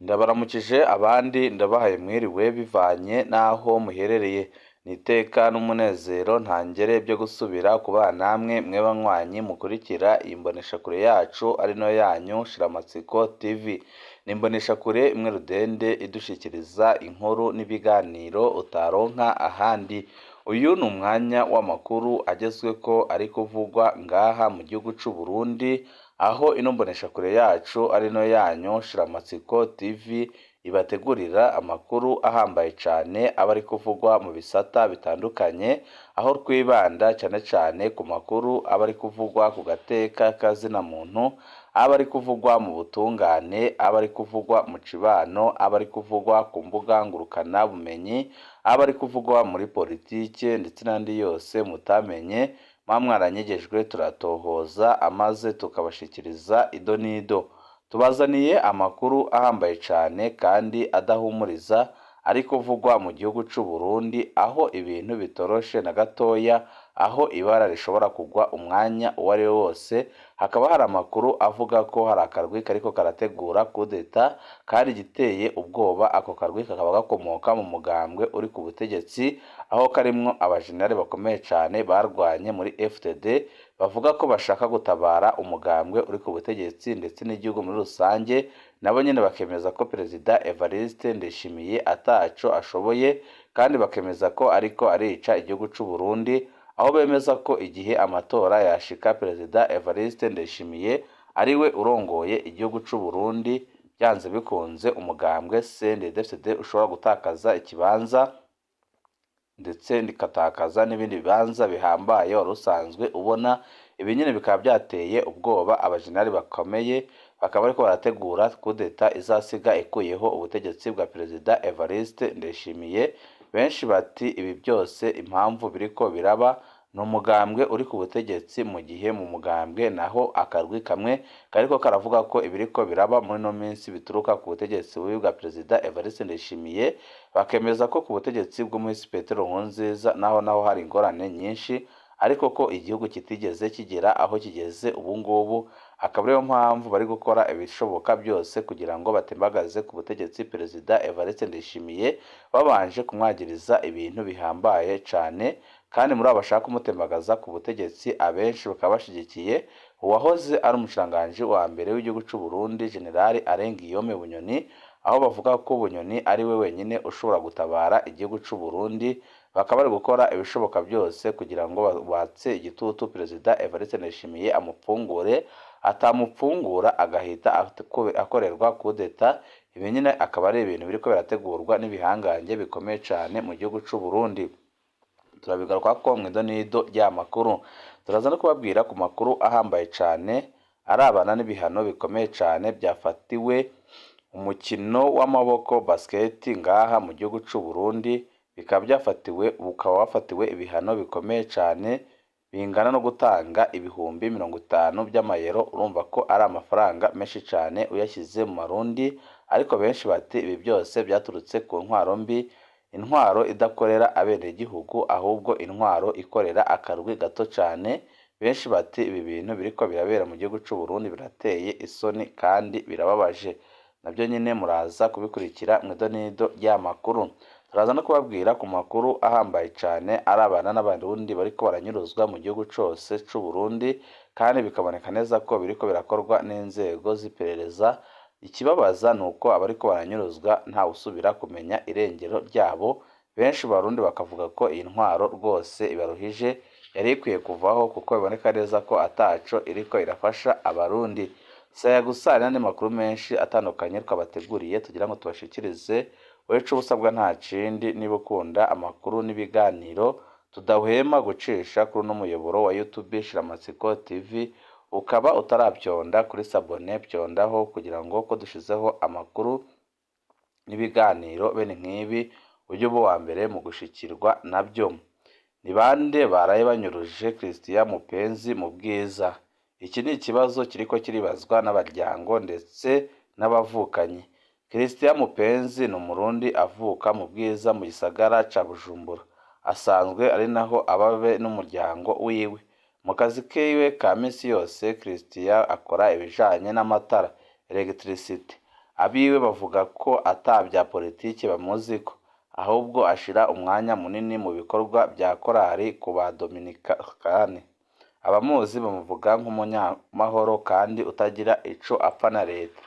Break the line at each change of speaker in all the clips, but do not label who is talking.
Ndabaramukije abandi ndabahaye mwiriwe bivanye n'aho muherereye. Ni iteka n'umunezero ntangere byo gusubira kubana namwe mwe banywanyi mukurikira iyi mboneshakure yacu ari no yanyu Shiramatsiko TV. Ni imboneshakure imwe rudende idushikiriza inkuru n'ibiganiro utaronka ahandi. Uyu ni umwanya w'amakuru agezweko ari kuvugwa ngaha mu gihugu c'u Burundi, aho ino mboneshakure yacu ari no yanyu Shiramatsiko TV ibategurira amakuru ahambaye cane aba ari kuvugwa mu bisata bitandukanye, aho twibanda cane cane ku makuru aba ari kuvugwa ku gateka kazina muntu, aba ari kuvugwa mu butungane, aba ari kuvugwa mu cibano, aba ari kuvugwa ku mbuga ngurukana bumenyi, aba ari kuvugwa muri politike ndetse n'andi yose mutamenye mwaranyegejwe turatohoza amaze tukabashikiriza ido n'ido. Tubazaniye amakuru ahambaye cane kandi adahumuriza ari kuvugwa mu gihugu c'u Burundi, aho ibintu bitoroshe na gatoya, aho ibara rishobora kugwa umwanya uwo ari wo wose. Hakaba hari amakuru avuga ko hari akarwi kariko karategura kudeta, kandi igiteye ubwoba ako karwi kakaba gakomoka mu mugambwe uri ku butegetsi, aho karimwo abajenerali bakomeye cane barwanye muri FDD, bavuga ko bashaka gutabara umugambwe uri ku butegetsi ndetse n'igihugu muri rusange. Nabo nyene bakemeza ko Perezida Evariste Ndayishimiye ataco ashoboye, kandi bakemeza ko ariko arica igihugu c'u Burundi, aho bemeza ko igihe amatora yashika Perezida Evariste Ndayishimiye ariwe urongoye igihugu c'u Burundi, byanze bikunze umugambwe CNDD-FDD ushobora gutakaza ikibanza ndetse ndikatakaza n'ibindi bibanza bihambaye wari usanzwe ubona. Ibi nyene bikaba byateye ubwoba abajenerali bakomeye, bakaba bariko barategura kudeta izasiga ikuyeho ubutegetsi bwa Perezida Evariste Ndayishimiye. Benshi bati ibi byose impamvu biriko biraba ni umugambwe uri ku butegetsi, mu gihe mu mugambwe naho akarwi kamwe kariko karavuga ko ibiriko biraba muri no minsi bituruka ku butegetsi bubi bwa Perezida Evariste Ndayishimiye. Bakemeza ko ku butegetsi bw'umuhisi Petero Nkurunziza naho hari ingorane nyinshi, ariko ko igihugu kitigeze kigera aho kigeze ubu ngubu. Akaba ariyo mpamvu bari gukora ibishoboka byose kugira ngo batembagaze ku butegetsi Perezida Evariste Ndayishimiye, babanje kumwagiriza ibintu bihambaye cane. Kandi muri abo bashaka kumutembagaza ku butegetsi, abenshi bakaba bashigikiye uwahoze ari umushikiranganji wa mbere w'igihugu c'u Burundi, Generali Alain Guillaume Bunyoni, aho bavuga ko Bunyoni ari we wenyine ushobora gutabara igihugu c'u Burundi. Bakaba bari gukora ibishoboka byose kugira ngo batse igitutu Perezida Evariste Ndayishimiye amupfungure, atamupfungura agahita akorerwa kudeta. Ibi nyine akaba ari ibintu biriko birategurwa n'ibihangange bikomeye cane mu gihugu c'u Burundi. Turabigaruka ko mwido nido ry'amakuru. Turaza no kubabwira ku makuru ahambaye cane arabana n'ibihano bikomeye cane byafatiwe umukino w'amaboko basket ngaha mu gihugu c'u Burundi. Bukaba wafatiwe ibihano bikomeye cane bingana no gutanga ibihumbi 50 by'amayero. Urumva ko ari amafaranga menshi cane uyashyize mu marundi, ariko benshi bati ibi byose byaturutse ku ntwaro mbi, intwaro idakorera abenegihugu ahubwo intwaro ikorera akarwi gato cane. Benshi bati ibi bintu biriko birabera mu gihugu c'u Burundi birateye isoni kandi birababaje. Nabyo nyine muraza kubikurikira mwido nido ry'amakuru. Turaza no kubabwira ku makuru ahambaye cane arabana n'abarundi bariko baranyuruzwa mu gihugu cose c'u Burundi, kandi bikaboneka neza ko biriko birakorwa n'inzego z'iperereza. Ikibabaza nuko abariko baranyuruzwa nta usubira kumenya irengero ryabo. Benshi barundi bakavuga ko iyi ntwaro rwose ibaruhije, yari ikwiye kuvaho kuko biboneka neza ko ataco iriko irafasha abarundi. Saya gusa n'andi makuru menshi atandukanye twabateguriye tugira ngo tubashikirize. Weco ubusabwa nta kindi, niba ukunda amakuru n'ibiganiro tudahwema gucisha kuri uno muyoboro wa YouTube Shiramatsiko TV, ukaba utaravyonda kuri sabone vyondaho kugira ngo ko dushizeho amakuru n'ibiganiro bene nk'ibi ujye uba wa mbere mu gushikirwa nabyo. Ni bande baraye banyuruje Christian Mupenzi mu Bwiza? Iki ni ikibazo kiriko kiribazwa n'abaryango ndetse n'abavukanyi. Christian Mupenzi ni umurundi avuka mu Bwiza mu gisagara ca Bujumbura. Asanzwe ari naho ababe n'umuryango wiwe. Mu kazi kiwe ka misi yose Christian akora ibijanye n'amatara, electricity. abiwe bavuga ko ata bya politiki bamuziko, ahubwo ashira umwanya munini mu bikorwa bya korali ku badominikani. Abamuzi bamuvuga nk'umunyamahoro kandi utagira ico apfa na leta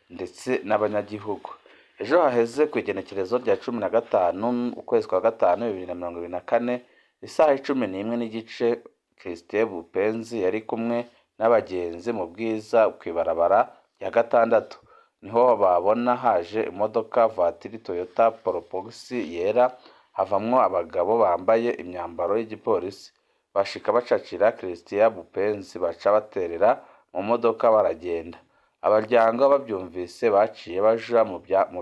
ndetse n'abanyagihugu. Ejo haheze ku igenekerezo rya 15 ukwezi kwa gatanu 2024 isaha 11:15 Christien Bupenzi yari kumwe n'abagenzi mu Bwiza kw'ibarabara rya gatandatu niho babona haje imodoka vatiri Toyota Probox yera, havamwo abagabo bambaye imyambaro y'igipolisi. Bashika bacacira Christien Bupenzi baca baterera mu modoka baragenda. Abaryango bavyumvise baciye baja mu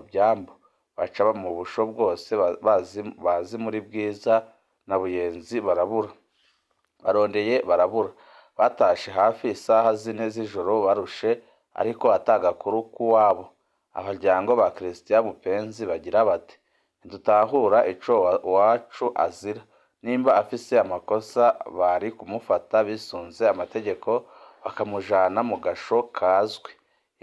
byambu, baca mu busho bwose bazi muri Bwiza na Buyenzi barondeye barabura. Batashe hafi isaha 4 z'ijoro barushe ariko atagakuru k'uwabo. Abaryango ba Christien Bupenzi bagira bati ntidutahura ico wacu azira, nimba afise amakosa bari kumufata bisunze amategeko bakamujana mu gasho kazwi.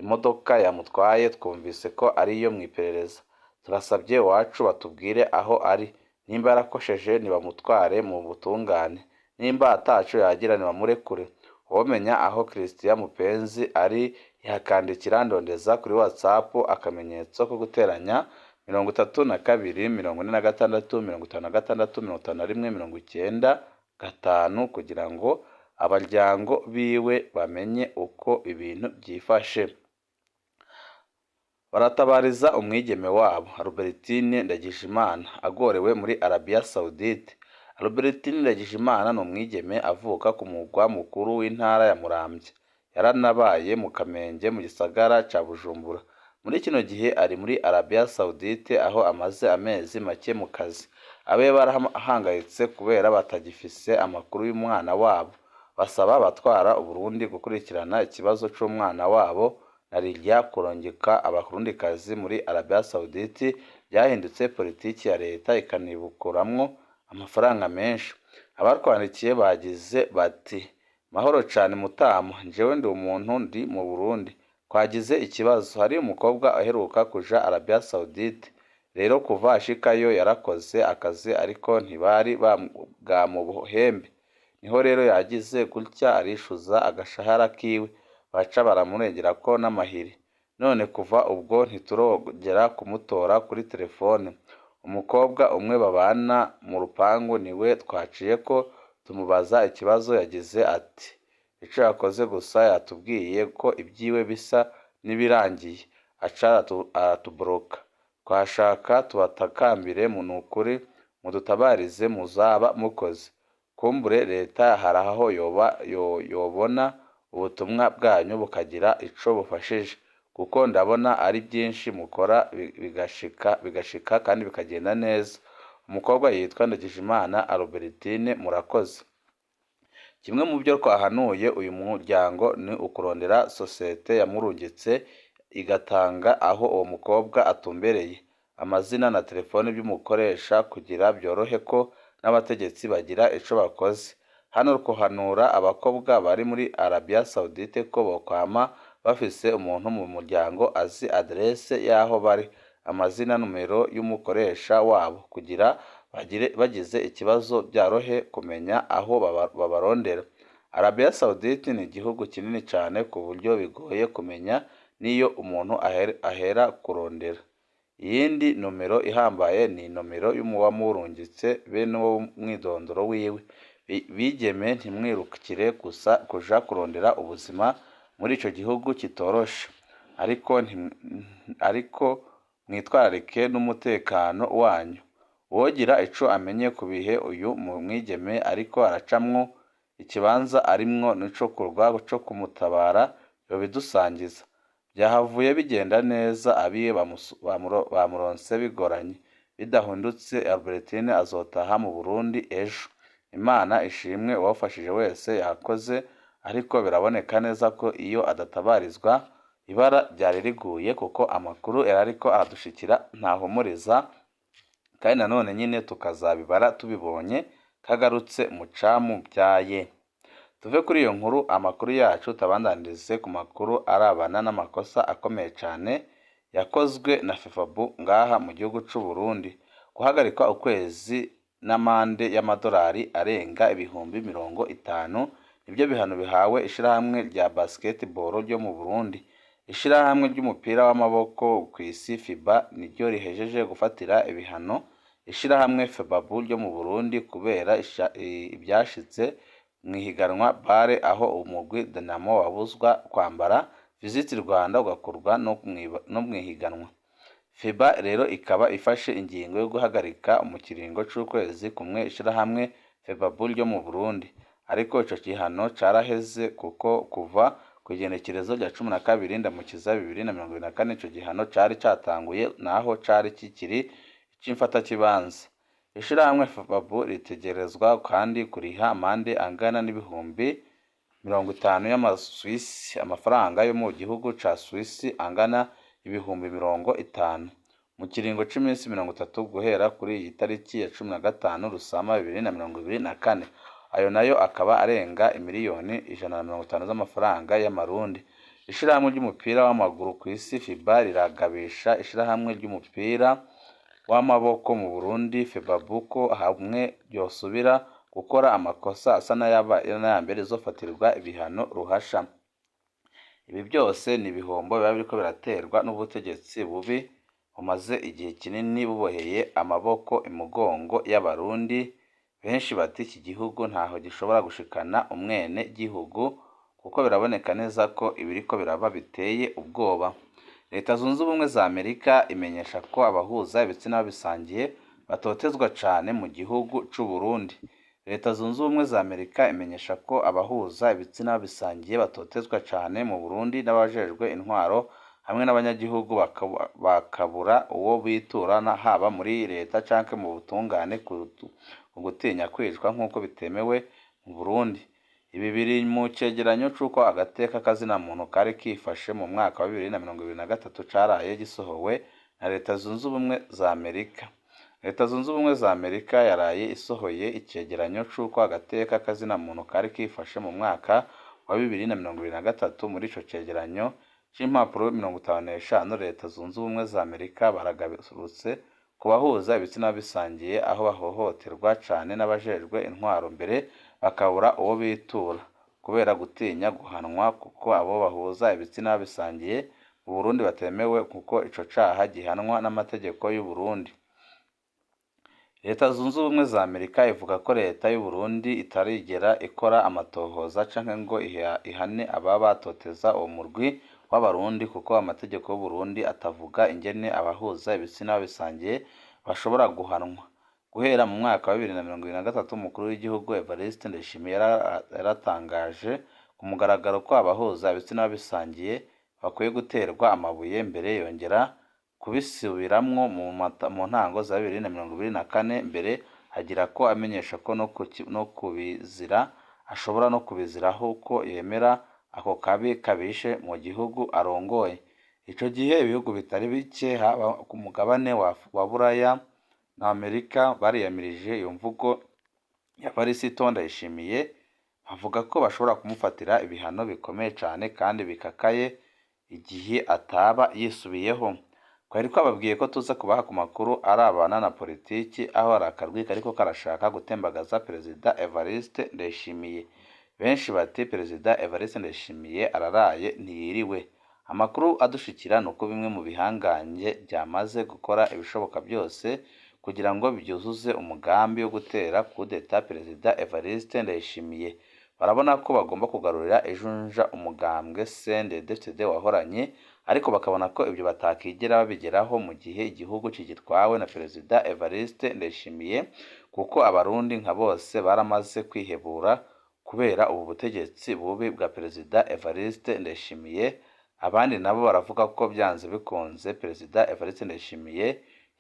Imodoka yamutwaye twumvise ko ariyo mwiperereza, turasabye wacu batubwire aho ari, nimba yarakosheje nibamutware mu butungane, nimba ataco yagira nibamurekure. Womenya aho Christien Bupenzi ari yakandikira Ndondeza kuri WhatsApp akamenyetso ko guteranya 32 46 56 51 95 kugira ngo abaryango biwe bamenye uko ibintu byifashe. Baratabariza umwigeme wabo Albertine Ndagijimana agorewe muri Arabia Saudite. Albertine Ndagijimana ni umwigeme avuka ku mugwa mukuru w'intara ya Muramvya, yaranabaye mu Kamenge mu gisagara ca Bujumbura. Muri kino gihe ari muri Arabia Saudite aho amaze amezi make mu kazi. Abe barahangayitse kubera batagifise amakuru y'umwana wabo, basaba abatwara Uburundi gukurikirana ikibazo c'umwana wabo narirya kurongeka abakurundikazi muri Arabia Saudite byahindutse politiki ya leta ikanibukuramwo amafaranga menshi. Abarwandikiye bagize bati mahoro cane mutamu, jewe ndi umuntu ndi mu Burundi, twagize ikibazo, hari umukobwa aheruka kuja Arabia Saudite, rero kuva ashikayo yarakoze akazi ariko ntibari bwamuhembe, niho rero yagize gutya arishuza agashahara kiwe, baca baramurengera ko n'amahiri. None kuva ubwo ntiturogera kumutora kuri telefone. Umukobwa umwe babana mu rupangu niwe twaciye ko tumubaza ikibazo, yagize ati ico yakoze gusa yatubwiye ko ibyiwe bisa nibirangiye aca aratubroka. Twashaka tubatakambire nukuri mudutabarize muzaba mukoze, kumbure leta haraho yobona ubutumwa bwanyu bukagira ico bufashije, kuko ndabona ari byinshi mukora bigashika kandi bikagenda neza. Umukobwa yitwa Ndagijimana Albertine, murakoze. Kimwe mu byo twahanuye uyu muryango ni ukurondera sosiyete yamurungitse igatanga aho uwo mukobwa atumbereye, amazina na telefone by'umukoresha kugira byorohe ko n'abategetsi bagira ico bakoze. Hano kuhanura abakobwa bari muri Arabia Saudite ko bokwama bafise umuntu mu muryango azi adresse yaho bari, amazina numero y'umukoresha wabo kugira bagize ikibazo byarohe kumenya aho babarondera. Arabia Saudite ni igihugu kinini cyane ku buryo bigoye kumenya niyo umuntu ahera kurondera. Iyindi nomero ihambaye ni nomero y'umuwamurungitse be no mwidondoro wiwe. Bigeme ntimwirukire gusa kuja kurondera ubuzima muri ico gihugu kitoroshe, ariko mwitwararike n'umutekano wanyu. Wogira ico amenye ku bihe uyu mwigeme ariko aracamwo, ikibanza arimwo n'icokorwa co kumutabara yobidusangiza. Byahavuye bigenda neza, abiye bamuronse bigoranye, bidahindutse Albertine azotaha mu Burundi ejo. Imana ishimwe, uwafashije wese yakoze, ariko biraboneka neza ko iyo adatabarizwa ibara ryari riguye, kuko amakuru yarariko aradushikira ntahumuriza, kandi nanone nyine tukazabibara tubibonye kagarutse mu camu byaye. Tuve kuri iyo nkuru, amakuru yacu tabandanirize ku makuru arabana n'amakosa akomeye cyane yakozwe na FEFABU ngaha mu gihugu c'u Burundi. Guhagarikwa ukwezi n'amande y'amadolari arenga ibihumbi 50 nibyo bihano bihawe ishirahamwe rya basketball ryo mu Burundi. Ishirahamwe ry'umupira w'amaboko kw'isi FIBA niryo rihejeje gufatira ibihano ishirahamwe FEBABU ryo mu Burundi kubera ibyashitse mw'ihiganwa bare aho umugwi Dinamo wabuzwa kwambara Visit Rwanda ugakorwa no mw'ihiganwa. FIBA rero ikaba ifashe ingingo yo guhagarika mu kiringo c'ukwezi kumwe ishirahamwe FEBABU ryo mu Burundi, ariko ico gihano caraheze kuko kuva kw'igenekerezo rya 12 Ndamukiza 2024 ico gihano cari catanguye naho cari kikiri ic'imfatakibanza. Ishirahamwe FEBABU ritegerezwa kandi kuriha amande angana n'ibihumbi 50 y'amaswisi, amafaranga yo mu gihugu ca Swisi angana ibihumbi 50 mu kiringo c'iminsi 30 guhera kuri iyi tariki ya 15 Rusama 2024. Ayo nayo akaba arenga imiliyoni 150 z'amafaranga y'amarundi. Ishirahamwe ry'umupira w'amaguru kw'isi FIBA riragabisha ishirahamwe ry'umupira w'amaboko mu Burundi FEBABU ko hamwe ryosubira gukora amakosa asa n'ayambere izofatirwa ibihano ruhasha. Ibi byose ni ibihombo biba biriko biraterwa n'ubutegetsi bubi bumaze igihe kinini buboheye amaboko imugongo y'abarundi. Benshi bati iki gihugu ntaho gishobora gushikana umwene gihugu kuko biraboneka neza ko ibiriko biraba biteye ubwoba. Leta Zunze Ubumwe za Amerika imenyesha ko abahuza ibitsina bisangiye batotezwa cane mu gihugu c'u Burundi. Leta Zunze Ubumwe za Amerika imenyesha ko abahuza ibitsina bisangiye batotezwa cane mu Burundi n'abajejwe intwaro hamwe n'abanyagihugu bakabura uwo biturana haba muri leta canke mu butungane ku gutinya kwicwa nk'uko bitemewe mu Burundi. Ibi biri mu cegeranyo c'uko agateka kazina muntu kari kifashe mu mwaka wa 2023 caraye gisohowe na Leta Zunze Ubumwe za Amerika. Leta Zunze Ubumwe za Amerika yaraye isohoye icegeranyo c'uko agateka kazina muntu kari kifashe mu mwaka wa 2023. Muri ico cegeranyo c'impapuro 55 Leta Zunze Ubumwe za Amerika baragasurutse ku bahuza ibitsina bisangiye aho bahohoterwa cane n'abajejwe intwaro mbere bakabura uwo bitura kubera gutinya guhanwa kuko abo bahuza ibitsina bisangiye mu Burundi batemewe kuko ico caha gihanwa n'amategeko y'u Burundi. Leta Zunze Ubumwe za Amerika ivuga ko leta y'u Burundi itarigera ikora amatohoza canke ngo ihane aba batoteza uwo murwi w'abarundi kuko amategeko y'u Burundi atavuga ingene abahuza ibitsina bisangiye bashobora guhanwa. Guhera mu mwaka wa 2023 umukuru w'igihugu Evariste Ndayishimiye yaratangaje ku mugaragaro ko abahuza ibitsina bisangiye bakwiye guterwa amabuye mbere yongera kubisubiramwo mu ntango za 2024 mbere agira ko amenyesha ko no kubizira ashobora no kubiziraho ko yemera ako kabi kabishe mu gihugu arongoye. Ico gihe ibihugu bitari bike haba ku mugabane wa Buraya na Amerika bariyamirije iyo mvugo ya Varisito Ndayishimiye bavuga ko bashobora kumufatira ibihano bikomeye cane kandi bikakaye igihe ataba yisubiyeho. Twari twababwiye ko tuza kubaha ku makuru arabana na politiki aho arakarwi kariko karashaka gutembagaza Perezida Evariste Ndayishimiye. Benshi bati Perezida Evariste Ndayishimiye araraye ntiyiriwe. Amakuru adushikira nuko bimwe mu bihanganye byamaze gukora ibishoboka byose kugira ngo byuzuze umugambi wo gutera kudeta Perezida Evariste Ndayishimiye. Barabona ko bagomba kugarurira ejunja umugambwe CNDD-FDD wahoranye, ariko bakabona ko ibyo batakigera babigeraho mu gihe igihugu kigitwawe na Perezida Evariste Ndayishimiye kuko abarundi nka bose baramaze kwihebura kubera ubu butegetsi bubi bwa Perezida Evariste Ndayishimiye. Abandi nabo baravuga ko byanze bikunze Perezida Evariste Ndayishimiye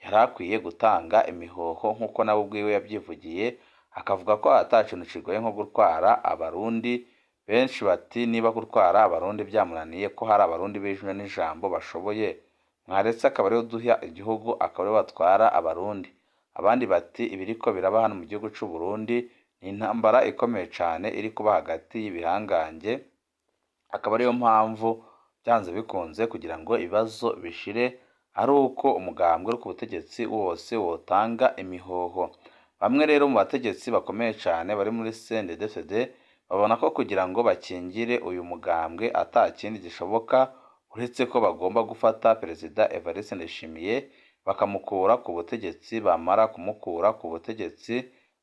yarakwiye gutanga imihoho nk'uko nawe ubwiwe yabyivugiye, akavuga ko atacintu kigoye nko gutwara abarundi. Benshi bati niba gutwara abarundi byamunaniye ko hari abarundi bijwe n'ijambo bashoboye, mwaretse akaba ariyo duha igihugu akaba ariyo batwara abarundi. Abandi bati ibiriko biraba hano mu gihugu c'u Burundi ni intambara ikomeye cane iri kuba hagati y'ibihangange, akaba ariyo mpamvu byanze bikunze kugira ngo ibibazo bishire ari uko umugambwe uri ku butegetsi wose wotanga imihoho. Bamwe rero mu bategetsi bakomeye cyane bari muri CNDD-FDD babona ko kugira ngo bakingire uyu mugambwe ata kindi gishoboka uretse ko bagomba gufata Perezida Evariste Ndayishimiye bakamukura ku butegetsi, bamara kumukura ku butegetsi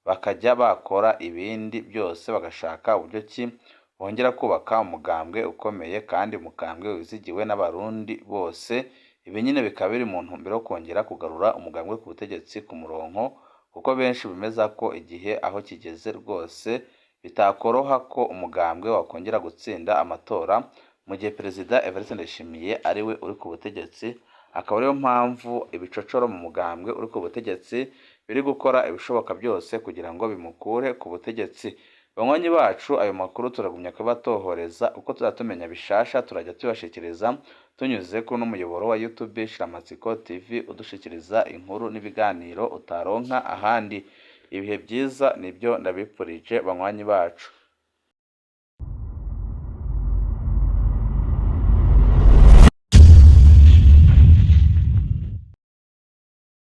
bakajya bakora ibindi byose bagashaka uburyo ki bongera kubaka umugambwe ukomeye kandi umugambwe wizigiwe n'abarundi bose. Ibi nyine bikaba biri mu ntumbero yo kongera kugarura umugambwe ku butegetsi ku murongo, kuko benshi bemeza ko igihe aho kigeze rwose bitakoroha ko umugambwe wakongera gutsinda amatora mu gihe Perezida Evariste Ndayishimiye ari we uri ku butegetsi. Akaba ariyo mpamvu ibicocoro mu mugambwe uri ku butegetsi biri gukora ibishoboka byose kugira ngo bimukure ku butegetsi. Banywanyi bacu, ayo makuru turagumya kubatohoreza uko tuzatumenya bishasha, turajya tubashikiriza tunyuze kuri n'umuyoboro wa YouTube Shiramatsiko TV udushikiriza inkuru n'ibiganiro utaronka ahandi. Ibihe byiza nibyo ndabipfurije banywanyi bacu.